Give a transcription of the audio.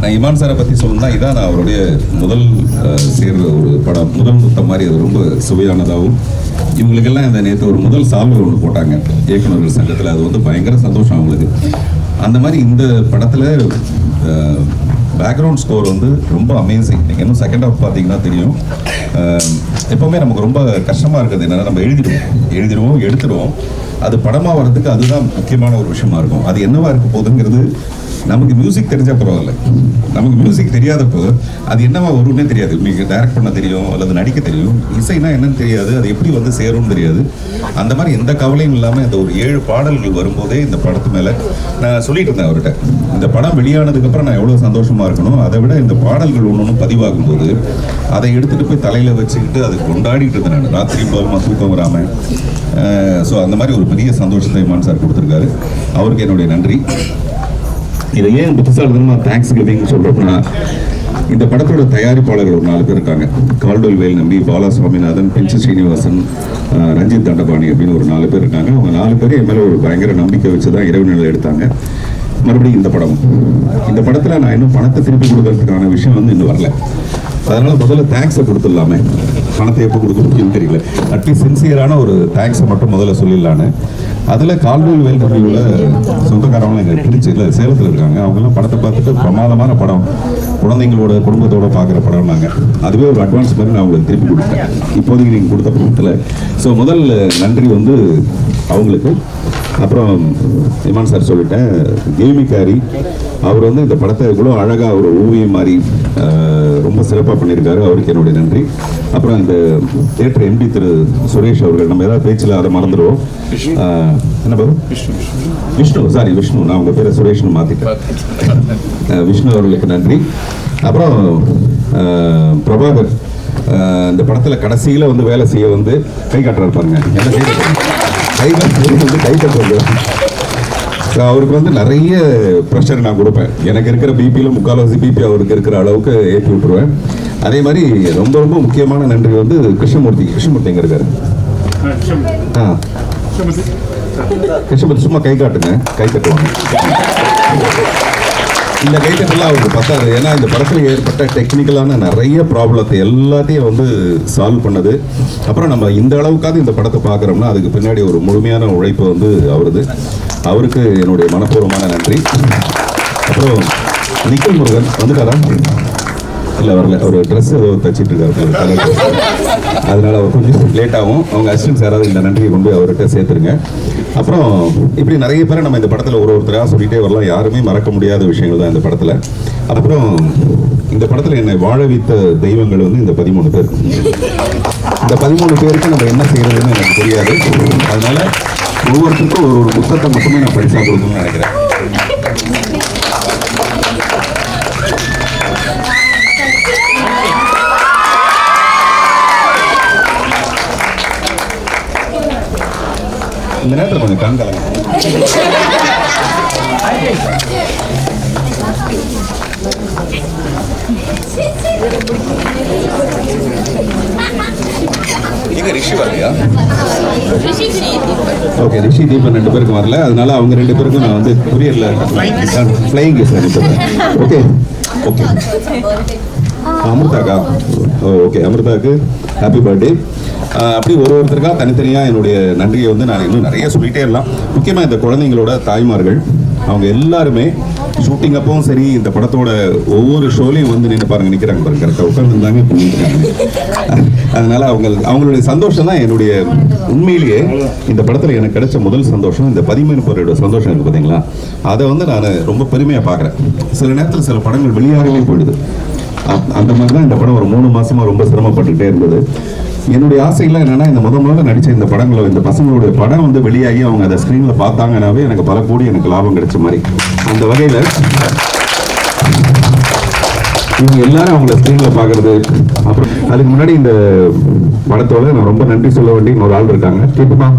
நான் இமான் சாரை பற்றி சொல்லணும்னா இதான் நான் அவருடைய முதல் சேர்ற ஒரு படம், முதல் முத்தம் மாதிரி. அது ரொம்ப சுவையானதாகவும், இவங்களுக்கெல்லாம் இந்த நேற்று ஒரு முதல் சால்வை ஒன்று போட்டாங்க இயக்குநர்கள் சங்கத்தில். அது வந்து பயங்கர சந்தோஷம் அவங்களுக்கு. அந்த மாதிரி இந்த படத்தில் பேக்ரவுண்ட் ஸ்கோர் வந்து ரொம்ப அமேசிங். நீங்கள் இன்னும் செகண்ட் ஹாஃப் பார்த்தீங்கன்னா தெரியும். எப்போவுமே நமக்கு ரொம்ப கஷ்டமாக இருக்குது என்னென்னா, நம்ம எழுதிடுவோம் எடுத்துடுவோம். அது படமாக வர்றதுக்கு அதுதான் முக்கியமான ஒரு விஷயமா இருக்கும். அது என்னவா இருக்க போகுதுங்கிறது நமக்கு மியூசிக் தெரிஞ்சால் பரவாயில்ல. நமக்கு மியூசிக் தெரியாதப்போ அது என்னவா வரும்னே தெரியாது. நீங்கள் டைரக்ட் பண்ண தெரியும் அல்லது நடிக்க தெரியும், இசைனா என்னன்னு தெரியாது, அது எப்படி வந்து சேரும்னு தெரியாது. அந்த மாதிரி எந்த கவலையும் இல்லாமல் இந்த ஒரு 7 பாடல்கள் வரும்போதே இந்த படத்து மேலே நான் சொல்லிட்டு இருந்தேன் அவர்கிட்ட, இந்த படம் வெளியானதுக்கப்புறம் நான் எவ்வளோ சந்தோஷமாக இருக்கணும், அதை விட இந்த பாடல்கள் ஒன்று பதிவாகும் போது அதை எடுத்துகிட்டு போய் தலையில் வச்சுக்கிட்டு அதை கொண்டாடிட்டு இருந்தேன் நான், ராத்திரி பகலுமா தூக்கம் வராமல். ஸோ அந்த மாதிரி ஒரு பெரிய சந்தோஷத்தை இமான் சார் கொடுத்துருக்காரு. அவருக்கு என்னுடைய நன்றி. இதை ஏன் புத்திசாலித்தனமாக தேங்க்ஸ் கிவிங் சொல்கிறோம்னா, இந்த படத்தோட தயாரிப்பாளர்கள் ஒரு 4 பேர் இருக்காங்க. கால்டுவெல் வேல் நம்பி, பாலா சுவாமிநாதன், பிஞ்சு ஸ்ரீனிவாசன், ரஞ்சித் தண்டபாணி அப்படின்னு ஒரு 4 பேர் இருக்காங்க. அவங்க 4 பேரும் என் மேலே ஒரு பயங்கர நம்பிக்கை வச்சு தான் இரவு நிலையில் எடுத்தாங்க. மறுபடியும் இந்த படத்தில் நான் இன்னும் பணத்தை திருப்பி கொடுக்கறதுக்கான விஷயம் வந்து இன்னும் வரல. அதனால் முதல்ல தேங்க்ஸை கொடுத்துடலாமே, பணத்தை எப்போ கொடுக்கணும்னு தெரியல. அட்லீஸ்ட் சின்சியரான ஒரு தேங்க்ஸை மட்டும் முதல்ல சொல்லிடலான்னு. அதில் கால்டுவெல் வேல் நம்பியுள்ள சொந்தக்காரவங்களும் எங்கள் திருச்சியில் சேலத்தில் இருக்காங்க. அவங்கெல்லாம் படத்தை பார்த்துட்டு பிரமாதமான படம், குழந்தைங்களோட குடும்பத்தோடு பார்க்குற படம். நாங்கள் அதுவே ஒரு அட்வான்ஸ் மாதிரி நான் உங்களுக்கு திருப்பி கொடுத்தேன் இப்போதைக்கு நீங்கள் கொடுத்த படத்தில். ஸோ முதல் நன்றி வந்து அவங்களுக்கு. அப்புறம் இமான் சார் சொல்லிட்டேன், கேமிக்காரி அவர் வந்து இந்த படத்தை இவ்வளோ அழகாக ஒரு ஓவியம் மாதிரி ரொம்ப சிறப்பாக பண்ணியிருக்காரு. அவருக்கு என்னுடைய நன்றி. அப்புறம் இந்த தியேட்டர் எம்டி திரு சுரேஷ் அவர்கள், நம்ம ஏதாவது பேச்சில் அதை மறந்துடுவோம். என்ன பாபு? விஷ்ணு, நான் உங்கள் பேரை சுரேஷ்னு மாற்றிட்டேன். விஷ்ணு அவர்களுக்கு நன்றி. அப்புறம் பிரபாகர் இந்த படத்தில் கடைசியில் வந்து வேலை செய்ய வந்து கை காட்டுறாரு பாருங்க, என்ன கை கட்டுறது. அவருக்கு வந்து நிறைய ப்ரெஷர் நான் கொடுப்பேன். எனக்கு இருக்கிற பிபியில் 3/4 பிபி அவருக்கு இருக்கிற அளவுக்கு ஏற்றி விட்டுருவேன். அதே மாதிரி ரொம்ப ரொம்ப முக்கியமான நன்றி வந்து கிருஷ்ணமூர்த்தி எங்கே இருக்காரு? கிருஷ்ணமூர்த்தி சும்மா கை காட்டுங்க, கை தட்டுவாங்க. இந்த கைத்தட்டெல்லாம் அவருக்கு பத்தாது. ஏன்னா இந்த படத்தில் ஏற்பட்ட டெக்னிக்கலான நிறைய ப்ராப்ளத்தை எல்லாத்தையும் வந்து சால்வ் பண்ணது. அப்புறம் நம்ம இந்த அளவுக்காவது இந்த படத்தை பார்க்குறோம்னா அதுக்கு பின்னாடி ஒரு முழுமையான உழைப்பு வந்து அவருக்கு என்னுடைய மனப்பூர்வமான நன்றி. அப்புறம் நிக்கில் முருகன் வந்துட்டாரா? இல்லை வரல, அவர் ட்ரெஸ் ஏதோ தச்சிட்டு இருக்காரு, அதனால அவர் கொஞ்சம் லேட் ஆகும். அவங்க அசிஸ்டன்ட் யாராவது இந்த நன்றியை கொண்டு அவர்கிட்ட சேர்த்துருங்க. அப்புறம் இப்படி நிறைய பேரை நம்ம இந்த படத்தில் ஒருத்தராக சொல்லிகிட்டே வரலாம். யாருமே மறக்க முடியாத விஷயங்கள் தான் இந்த படத்தில். அப்புறம் இந்த படத்தில் என்னை வாழ வைத்த தெய்வங்கள் வந்து இந்த 13 பேர். இந்த 13 பேருக்கு நம்ம என்ன செய்யறதுன்னு எனக்கு தெரியாது. அதனால ஒவ்வொருத்தருக்கும் ஒரு புத்தகத்தை மட்டுமே நான் பரிசாக கொடுக்கணும்னு நினைக்கிறேன். இந்த நேரத்தில் கொஞ்சம் கண்கலங்க. இங்க ரிஷி வரலையா? ஓகே, ரிஷி தீபன் 2 பேருக்கும் வரல. அதனால அவங்க 2 பேருக்கும் நான் வந்து குரியர்ல ஃப்ளைங் சார். Okay okay. அமிர்தாக்கா, ஓகே, அமிர்தாவுக்கு ஹாப்பி பர்த்டே. அப்படி ஒருத்தருக்காக தனித்தனியாக என்னுடைய நன்றியை வந்து நான் இன்னும் நிறைய சொல்லிகிட்டே இருக்கலாம். முக்கியமாக இந்த குழந்தைங்களோட தாய்மார்கள், அவங்க எல்லாருமே ஷூட்டிங் அப்பவும் சரி, இந்த படத்தோட ஒவ்வொரு ஷோலையும் வந்து நின்று நிற்கிறாங்க பாருங்க, கரெக்டாக உட்காந்துருந்தாங்க, பண்ணிட்டுருக்காங்க. அதனால அவங்களுடைய சந்தோஷம் தான் என்னுடைய உண்மையிலேயே இந்த படத்தில் எனக்கு கிடைச்ச முதல் சந்தோஷம். இந்த 13 பேரோட சந்தோஷம் இருக்குது பார்த்தீங்களா, அதை வந்து நான் ரொம்ப பெருமையாக பார்க்குறேன். சில நேரத்தில் சில படங்கள் வெளியாகவே போயிடுது. அந்த மாதிரி தான் இந்த படம் ஒரு 3 மாசமாக ரொம்ப சிரமப்பட்டுக்கிட்டே இருந்தது. என்னுடைய ஆசைலாம் என்னன்னா, இந்த முதல்ல நடித்த இந்த படங்களை, இந்த பசங்களுடைய படம் வந்து வெளியாகி அவங்க அதை ஸ்க்ரீனில் பார்த்தாங்கன்னாவே எனக்கு பல கோடி எனக்கு லாபம் கிடைச்ச மாதிரி. அந்த வகையில் இவங்க எல்லாரும் அவங்கள ஸ்க்ரீனில் பார்க்கறது. அப்புறம் அதுக்கு முன்னாடி இந்த படத்தோட நான் ரொம்ப நன்றி சொல்ல வேண்டிய ஒரு ஆள் இருக்காங்க. கேட்டுமா?